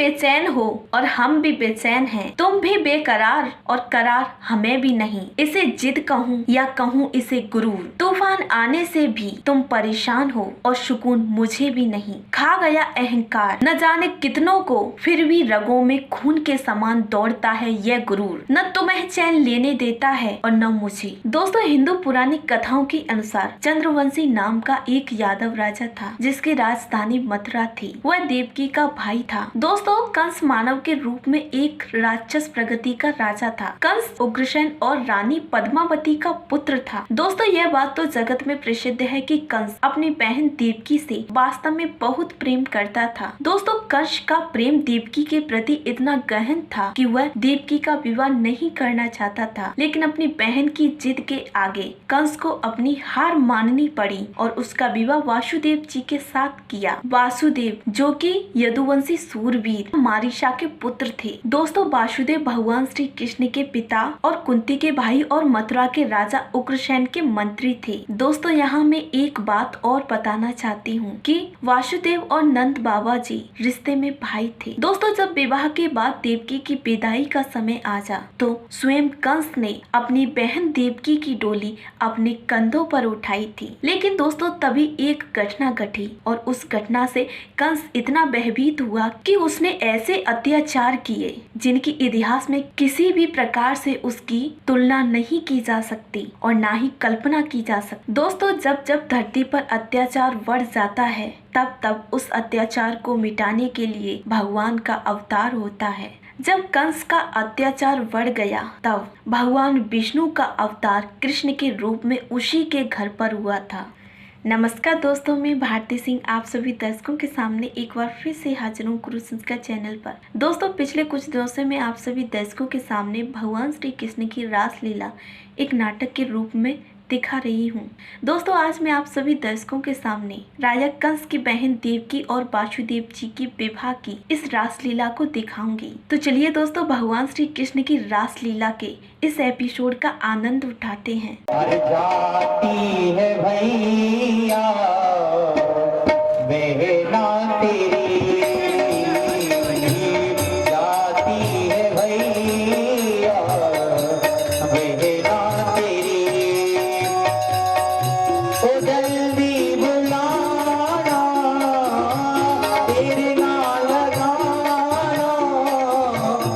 बेचैन हो और हम भी बेचैन हैं, तुम भी बेकरार और करार हमें भी नहीं। इसे जिद कहूँ या कहूँ इसे गुरूर, तूफान आने से भी तुम परेशान हो और सुकून मुझे भी नहीं। खा गया अहंकार न जाने कितनों को, फिर भी रगों में खून के समान दौड़ता है यह गुरूर। न तुम्हें चैन लेने देता है और न मुझे। दोस्तों, हिंदू पुरानी कथाओं के अनुसार चंद्रवंशी नाम का एक यादव राजा था जिसकी राजधानी मथुरा थी। वह देवकी का भाई था। दोस्तों, कंस मानव के रूप में एक राक्षस प्रगति का राजा था। कंस उग्रसेन और रानी पद्मावती का पुत्र था। दोस्तों, यह बात तो जगत में प्रसिद्ध है कि कंस अपनी बहन देवकी से वास्तव में बहुत प्रेम करता था। दोस्तों, कंस का प्रेम देवकी के प्रति इतना गहन था कि वह देवकी का विवाह नहीं करना चाहता था, लेकिन अपनी बहन की जिद के आगे कंस को अपनी हार माननी पड़ी और उसका विवाह वासुदेव जी के साथ किया। वासुदेव जो कि यदुवंशी सूरवीर मारीसा के पुत्र थे। दोस्तों, वासुदेव भगवान श्री कृष्ण के पिता और कुंती के भाई और मथुरा के राजा उग्रसेन के मंत्री थे। दोस्तों, यहाँ मैं एक बात और बताना चाहती हूँ कि वासुदेव और नंद बाबा जी रिश्ते में भाई थे। दोस्तों, जब विवाह के बाद देवकी की विदाई का समय आ जा तो स्वयं कंस ने अपनी बहन देवकी की डोली अपने कंधों पर उठाई थी। लेकिन दोस्तों, तभी एक घटना घटी और उस घटना से कंस इतना भयभीत हुआ कि उसने ऐसे अत्याचार किए जिनकी इतिहास में किसी भी प्रकार से उसकी तुलना नहीं की जा सकती और ना ही कल्पना की जा सकती। दोस्तों, जब जब धरती पर अत्याचार बढ़ जाता है तब तब उस अत्याचार को मिटाने के लिए भगवान का अवतार होता है। जब कंस का अत्याचार बढ़ गया तब भगवान विष्णु का अवतार कृष्ण के रूप में उसी के घर पर हुआ था। नमस्कार दोस्तों, मैं भारती सिंह आप सभी दर्शकों के सामने एक बार फिर से हाजिर हूँ गुरु संस्कार चैनल पर। दोस्तों, पिछले कुछ दिनों से मैं आप सभी दर्शकों के सामने भगवान श्री कृष्ण की रासलीला एक नाटक के रूप में दिखा रही हूँ। दोस्तों, आज मैं आप सभी दर्शकों के सामने राजा कंस की बहन देवकी और वासुदेव जी की विवाह की इस रासलीला को दिखाऊंगी। तो चलिए दोस्तों, भगवान श्री कृष्ण की रासलीला के इस एपिसोड का आनंद उठाते हैं। जाती है भैया बेहना तेरी, जाती है भैया बेहना तेरी, ओ जल्दी बुलाना तेरे ना लगाना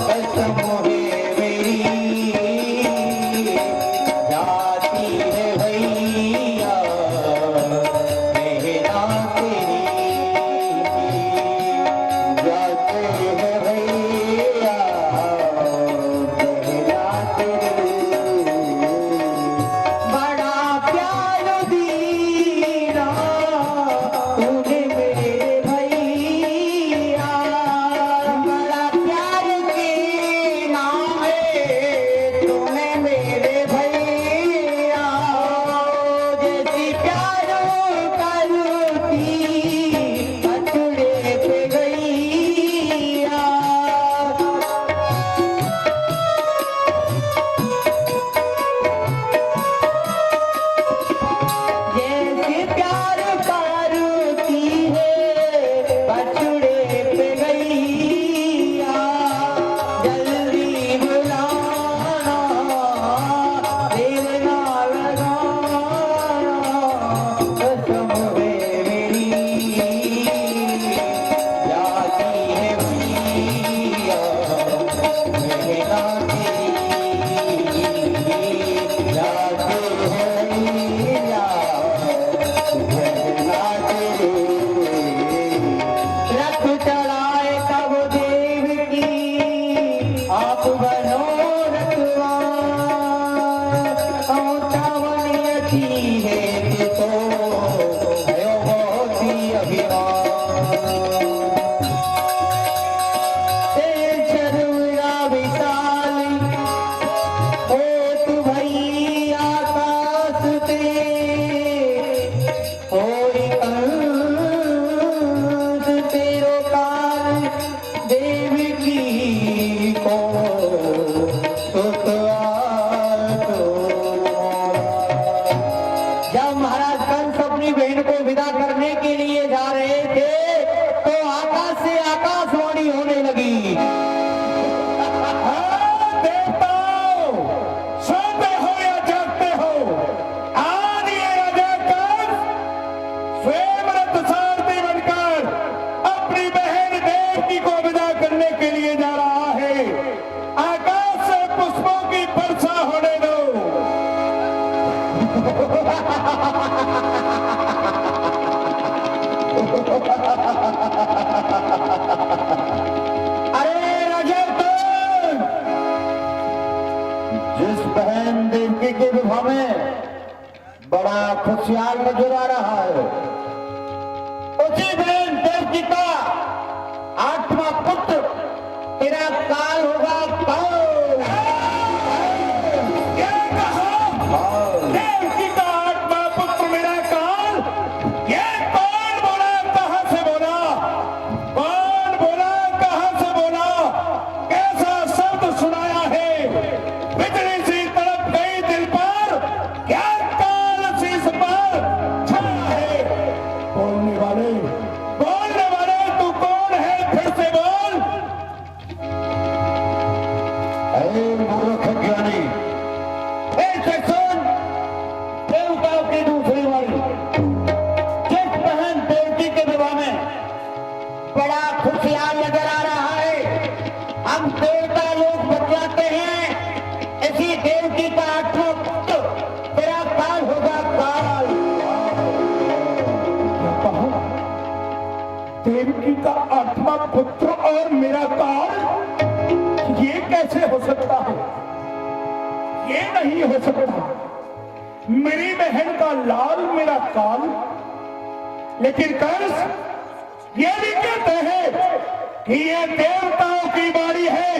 कसम है मेरी, जाती है भैया बेहना तेरी, जाते है भैया बेहना तेरी, बड़ा प्यार दीना तूने मेरे भैया, बड़ा प्यार के नाम है तूने मेरे भैया, जैसी प्यार करती अचड़े पे गैया, जैसे प्यार करती है बछड़े पे गैया, जल्दी बुलाना तेरे ना लगाना कसम है मेरी, जाती है भैया बेहना तेरी, जाती है भैया बेहना तेरी, रथ चढ़ाए तब देव की आप बनो रखवार, औचावन यति है कि तो भयो बहुत ही अभिमान, तेज चरुरा विशाल होत भई आकाश ते, होई कंस तेरो काल देवकी को सुत आतो। जब महाराज कंस अपनी बहन को विदा करने के लिए जा रहे थे तो आकाश से आकाशवाणी वाणी होने लगी। देवताओं, सोते हो या जागते हो, आज ये राजा कंस स्वयं रथ सारथी बनकर अपनी बहन देवकी को विदा करने के लिए जा रहा है। आकाश से पुष्पों की वर्षा होने दो। अरे राजा तुम जिस बहन देवकी के विवाह में बड़ा खुशियाल नजर आ रहा है, उसी बहन देवकी का 8वां पुत्र तेरा काल होगा। क्या कहा? देवकी का 8वां पुत्र मेरा काल? ये कौन बोला? कहां से बोला? कौन बोला? कहां से बोला? कैसा शब्द सुनाया है? बिजली सी तड़प गई दिल पर, क्या काल शीश पर छाया है? बोलने वाले तू कौन है? फिर से बोल। अरे मूर्ख ज्ञानी, ऐसे सुन देवताओं की दूसरी वाणी। जिस बहन देवकी के विवाह में बड़ा खुशियाल नजर आ रहा है, हम देवता लोग बतलाते हैं इसी देवकी का 8वां पुत्र तेरा काल होगा। काल देवकी का 8वां पुत्र और मेरा काल? ये कैसे हो सकता है? ये नहीं हो सकता। मेरी बहन का लाल, मेरा काल। लेकिन कंस ये भी कहते हैं कि ये देवताओं की बारी है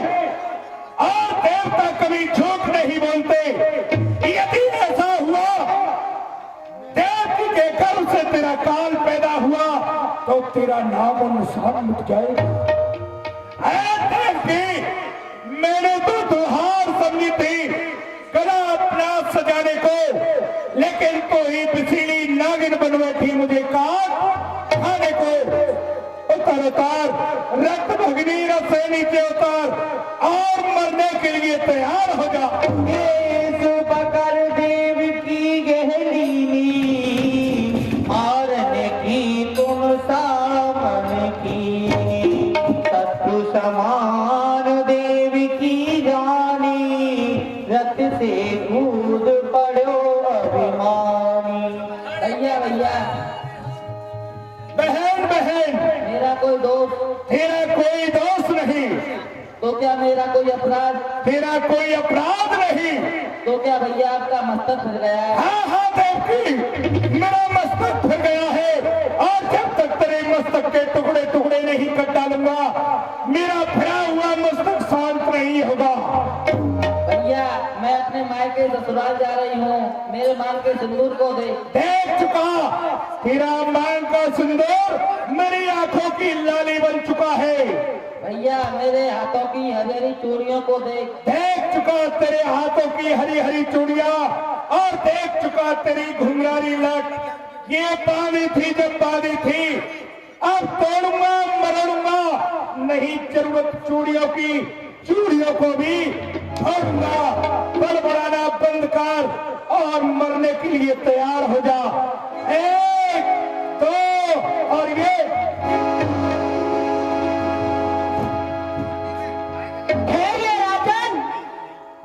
और देवता कभी झूठ नहीं बोलते। यदि ऐसा हुआ, देवकी के गर्भ से तेरा काल पैदा हुआ, तो तेरा नाम और निशान मिट जाएगा। देवकी, मैंने तो त्योहार समझी थी गला अपना सजाने को, लेकिन कोई पिछली नागिन बन बैठी मुझे काट खाने को। उतर उतार, रक्त भगनी रथ से नीचे उतार और मरने के लिए तैयार हो जा। केस पकड़ देवकी गहरीनी, मारने की तुम सामने की। शत्रु समान देवकी जानी, रथ से कूद पड़ो अभिमानी। भैया भैया, बहन बहन, मेरा कोई दोस्त तेरा कोई दोस्त नहीं, तो क्या मेरा कोई अपराध? तेरा कोई अपराध नहीं। तो क्या भैया आपका मस्तक फिर गया है? हाँ देवकी, मेरा मस्तक फिर गया है और जब तक तेरे मस्तक के टुकड़े टुकड़े नहीं कर डालूंगा, मेरा फिरा हुआ मस्तक शांत नहीं होगा। भैया मैं अपने मायके ससुराल जा रही हूँ, मेरे मांग के सिंदूर को दे। देख चुका तेरा मांग का सिंदूर मेरी आंखों की लाली बन चुका है। भैया मेरे हाथों की हरी हरी चूड़ियों को देख। देख चुका तेरे हाथों की हरी हरी चूड़ियां और देख चुका तेरी घुंघरारी लट। ये बांधी थी जब बांधी थी, अब तोड़ूंगा मरोड़ूंगा, नहीं जरूरत चूड़ियों की, चूड़ियों को भी छोड़ूंगा। बड़बड़ाना बंद कर और मरने के लिए तैयार हो जा। 1 2 और ये राजन,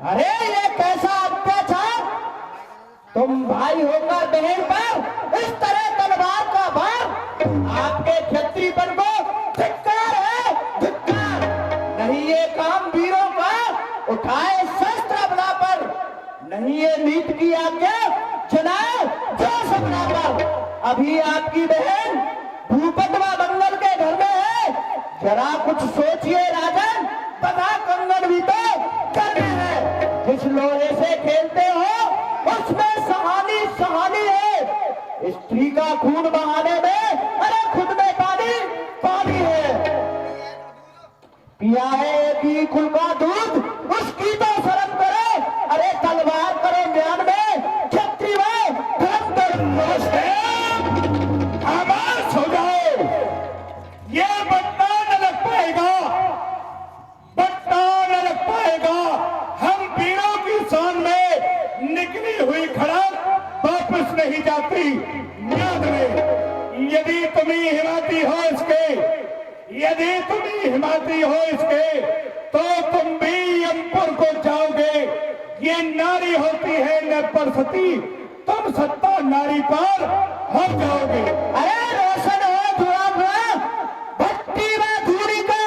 अरे ये कैसा अत्याचार! तुम भाई होकर बहन पर इस तरह तलवार का वार! आपके क्षत्रिय बन को धिक्कार है, धिक्कार! नहीं ये काम वीरों का, उठाए शस्त्र अपना पर। नहीं ये नीत की आज्ञा, चलाए जोश अपना पर। अभी आपकी बहन भूपतवा मंगल के घर में है, जरा कुछ सोचिए राजन। पता कंगन भी तो करना है, जिस लोहे से खेलते हो उसमें सहानी सहानी है। स्त्री का खून बहाने में अरे खुद में पानी पानी है। पिया है पी खुल का दूध, उसकी तो शर्म करो। अरे तलवार करो ज्ञान में, क्षत्रिय धर्म धर्म आवाज हो जाओ, ये बदला न लग पाएगा। नहीं जाती। याद रहे, यदि तुम ही हिमाती हो इसके, यदि तुम ही हिमाती हो इसके, तो तुम भी यमपुर को जाओगे। ये नारी होती है नरपरसती, तुम सत्ता नारी पर हो जाओगे। अरे रोशन हो थोड़ा भट्टी में धूड़ी का,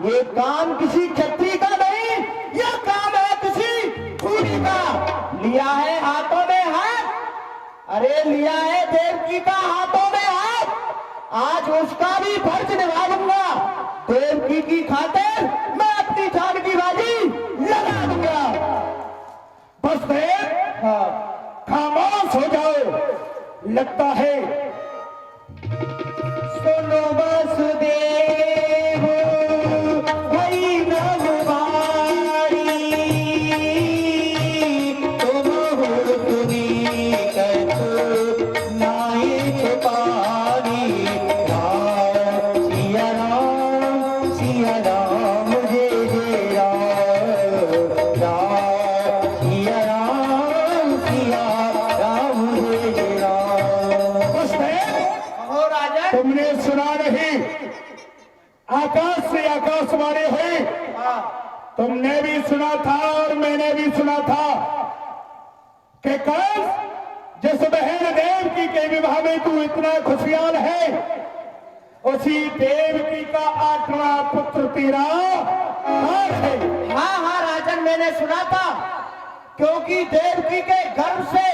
ये काम किसी क्षत्रिय का नहीं, यह काम है किसी धूड़ी का। लिया है हाथों में हाथ, अरे लिया है देवकी का हाथों में हाथ, आज उसका भी फर्ज निभा दूंगा। देवकी की खातिर मैं अपनी जान की बाजी लगा दूंगा। बस देव, खामोश हो जाओ। लगता है सुनो वसुदेव भई नववारी, तुम हो तुरी कछु नाई छुपारी। राम सिया राम सिया राम जय जय राम, राम सिया राम जय जय राम। बस देव, हो राजा, तुमने सुना नहीं, आकाश से आकाशवाणी हुई। तुमने भी सुना था और मैंने भी सुना था कि कल जिस बहन देवकी के विवाह में तू इतना खुशियाल है, उसी देवकी का 8वां पुत्र तेरा कौन है? हाँ राजन, मैंने सुना था, क्योंकि देवकी के गर्भ से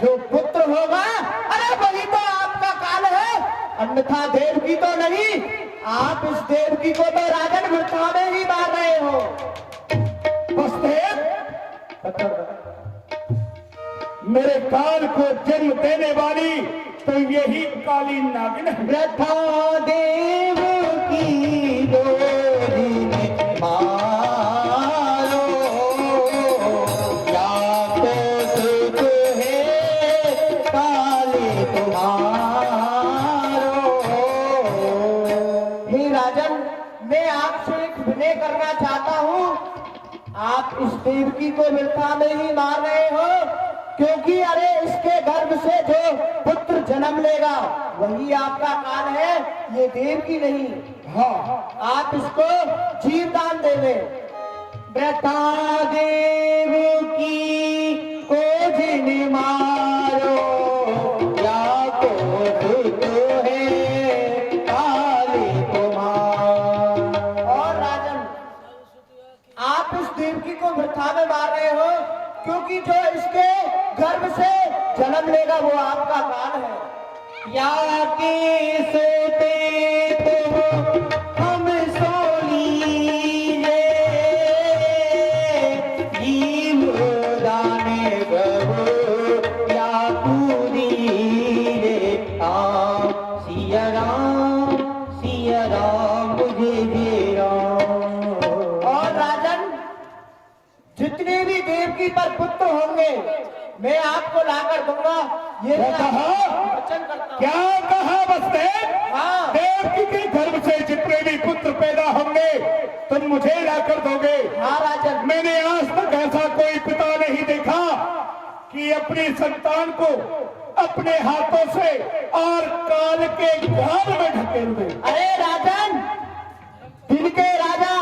जो पुत्र होगा, अरे वही तो आपका काल है, अन्यथा देवकी तो नहीं। आप इस देवकी को तो राजन वृथा में ही मार रहे हो। बस देव, मेरे काल को जन्म देने वाली तो यही काली नागिन है। वृथा देव की डोरी में मारो, या तो सुख है काले तुम्हारो। हे राजन, मैं आपसे एक विनय करना चाहता हूँ, आप इस देवकी को वृथा में ही मार रहे हो, क्योंकि अरे इसके गर्भ से जो पुत्र जन्म लेगा वही आपका काल है, ये देवकी नहीं। हाँ, आप इसको जीवदान दे दें। वृथा देव की को जिन मारो, या को दुख है काले तुम्हार। और राजन, आप इस देवकी को वृथा में मार रहे हो, क्योंकि जो इसके गर्भ से जन्म लेगा वो आपका काल है। या के सोते तुम हम सो लीजे, जीव दाने प्रभु या पूरी रे। सिया राम जय जय राम। और राजन, जितने भी देवकी पर पुत्र होंगे मैं आपको लाकर दूंगा, ये क्या कहा? वचन करता हूं। क्या कहा? बस देव, हाँ। देवकी के गर्भ से जितने भी पुत्र पैदा होंगे तुम मुझे लाकर दोगे। हाँ राजन, मैंने आज तक ऐसा कोई पिता नहीं देखा कि अपनी संतान को अपने हाथों से और काल के गाल में ढकेल दे। अरे राजन, दिन के राजा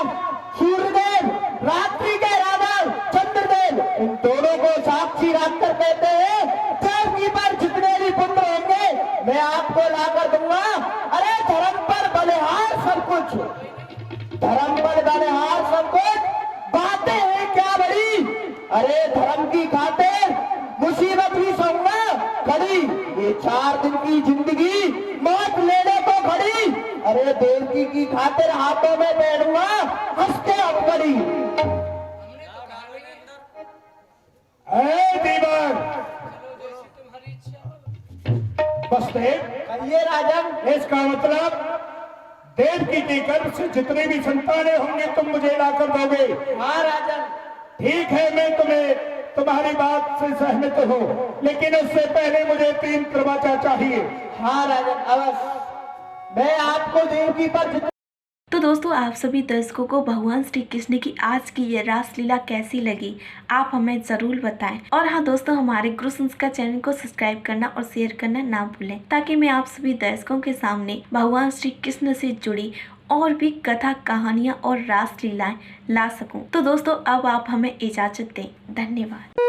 सूर्यदेव, रात्रि के राजा चंद्रदेव, इन दोनों को साक्षी रखकर कहते हैं देवकी पर जितने भी पुत्र होंगे मैं आपको लाकर दूंगा। अरे धर्म पर बलिहार सब कुछ, धर्म पर बलिहार सब कुछ, बातें हैं क्या बड़ी। अरे धर्म की खातिर मुसीबत भी सहूंगा खड़ी, ये 4 दिन की जिंदगी मौत लेने को खड़ी। अरे देवकी की खातिर हाथों में पहनूंगा हंसते अपकड़ी। दीवार बस देव, कहिए राजन। इसका मतलब देवकी के गर्भ से जितने भी संतानें होंगे तुम मुझे लाकर दोगे। हाँ राजन, ठीक है, मैं तुम्हारी बात से सहमत हूँ, लेकिन उससे पहले मुझे 3 प्रवचन चाहिए। हाँ राजन, अवश्य। मैं आपको देवकी पर तो दोस्तों आप सभी दर्शकों को भगवान श्री कृष्ण की आज की ये रासलीला कैसी लगी आप हमें जरूर बताएं। और हाँ दोस्तों, हमारे गुरु संस्कार चैनल को सब्सक्राइब करना और शेयर करना ना भूलें, ताकि मैं आप सभी दर्शकों के सामने भगवान श्री कृष्ण से जुड़ी और भी कथा कहानियाँ और रासलीलाएं ला सकूं। तो दोस्तों अब आप हमें इजाजत दें। धन्यवाद।